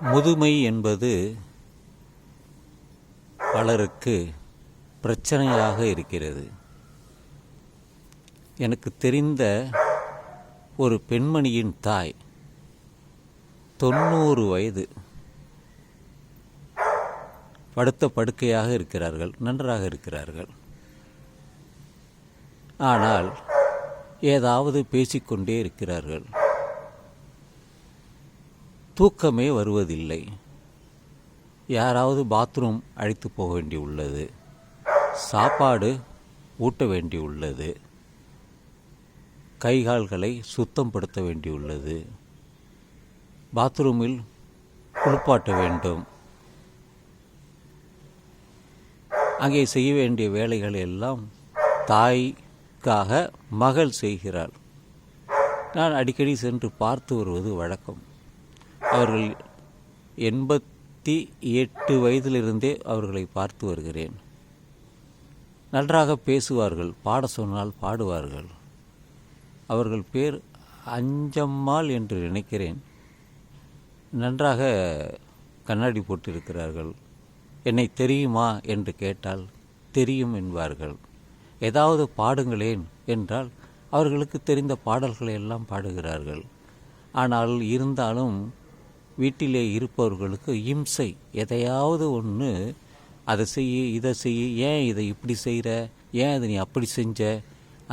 முதுமை என்பது பலருக்கு பிரச்சனையாக இருக்கிறது. எனக்கு தெரிந்த ஒரு பெண்மணியின் தாய் 90 வயது படுத்த படுக்கையாக இருக்கிறார்கள், நன்றாக இருக்கிறார்கள். ஆனால் ஏதாவது பேசிக்கொண்டே இருக்கிறார்கள். தூக்கமே வருவதில்லை. யாராவது பாத்ரூம் அழைத்து போக வேண்டியுள்ளது, சாப்பாடு ஊட்ட வேண்டியுள்ளது, கைகால்களை சுத்தம் படுத்த வேண்டியுள்ளது, பாத்ரூமில் குளிப்பாட்ட வேண்டும். அங்கே செய்ய வேண்டிய வேலைகள் எல்லாம் தாய்க்காக மகள் செய்கிறாள். நான் அடிக்கடி சென்று பார்த்து வருவது வழக்கம். அவர்கள் 88 வயதிலிருந்தே அவர்களை பார்த்து வருகிறேன். நன்றாக பேசுவார்கள், பாட சொன்னால் பாடுவார்கள். அவர்கள் பேர் அஞ்சம்மாள் என்று நினைக்கிறேன். நன்றாக கண்ணாடி போட்டிருக்கிறார்கள். என்னை தெரியுமா என்று கேட்டால் தெரியும் என்பார்கள். ஏதாவது பாடுங்களேன் என்றால் அவர்களுக்கு தெரிந்த பாடல்களை எல்லாம் பாடுகிறார்கள். ஆனால் இருந்தாலும் வீட்டிலே இருப்பவர்களுக்கு இம்சை. எதையாவது ஒன்று, அதை செய்ய, இதை செய்ய, ஏன் இதை இப்படி செய்கிற, ஏன் அதை நீ அப்படி செஞ்ச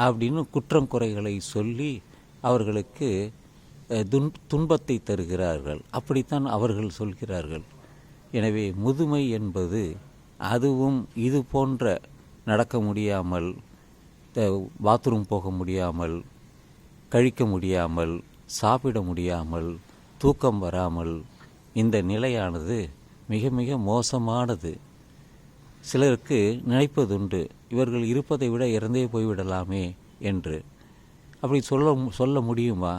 அப்படின்னு குற்றம் குறைகளை சொல்லி அவர்களுக்கு துன்பத்தை தருகிறார்கள். அப்படித்தான் அவர்கள் சொல்கிறார்கள். எனவே முதுமை என்பது அதுவும் இது போன்ற நடக்க முடியாமல், பாத்ரூம் போக முடியாமல், கழிக்க முடியாமல், சாப்பிட முடியாமல், தூக்கம் வராமல், இந்த நிலையானது மிக மிக மோசமானது. சிலருக்கு நினைப்பதுண்டு, இவர்கள் இருப்பதை விட இறந்தே போய்விடலாமே என்று. அப்படி சொல்ல முடியுமா?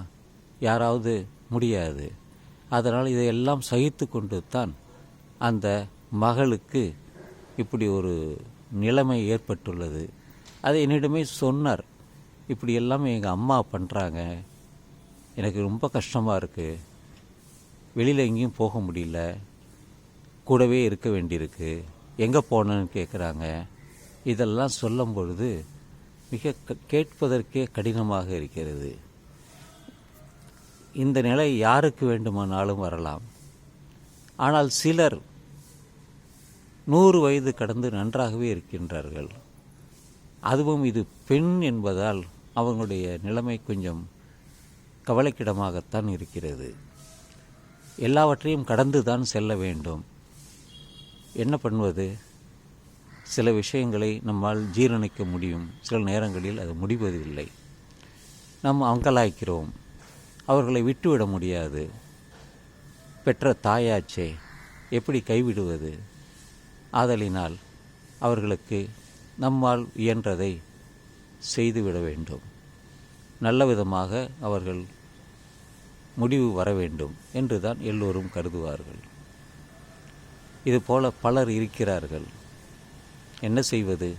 யாராவது முடியாது. அதனால் இதையெல்லாம் சகித்து கொண்டு தான் அந்த மகளுக்கு இப்படி ஒரு நிலைமை ஏற்பட்டுள்ளது. அதை என்னிடமே சொன்னார். இப்படி எல்லாமே எங்கள் அம்மா பண்ணுறாங்க, எனக்கு ரொம்ப கஷ்டமாக இருக்குது, வெளியில் எங்கேயும் போக முடியல, கூடவே இருக்க வேண்டியிருக்கு, எங்கே போனேன்னு கேட்குறாங்க. இதெல்லாம் சொல்லும் பொழுது மிக கேட்பதற்கே கடினமாக இருக்கிறது. இந்த நிலை யாருக்கு வேண்டுமானாலும் வரலாம். ஆனால் சிலர் 100 வயது கடந்து நன்றாகவே இருக்கின்றார்கள். அதுவும் இது பெண் என்பதால் அவங்களுடைய நிலைமை கொஞ்சம் கவலைக்கிடமாகத்தான் இருக்கிறது. எல்லாவற்றையும் கடந்து தான் செல்ல வேண்டும். என்ன பண்ணுவது? சில விஷயங்களை நம்மால் ஜீரணிக்க முடியும், சில நேரங்களில் அது முடிவதில்லை. நாம் அங்கலாய்க்கிறோம். அவர்களை விட்டுவிட முடியாது. பெற்ற தாயாச்சே, எப்படி கைவிடுவது? ஆதலினால் அவர்களுக்கு நம்மால் இயன்றதை செய்துவிட வேண்டும். நல்ல விதமாக அவர்கள் முடிவு வர வேண்டும் என்று தான் எல்லோரும் கருதுவார்கள். இதுபோல பலர் இருக்கிறார்கள். என்ன செய்வது?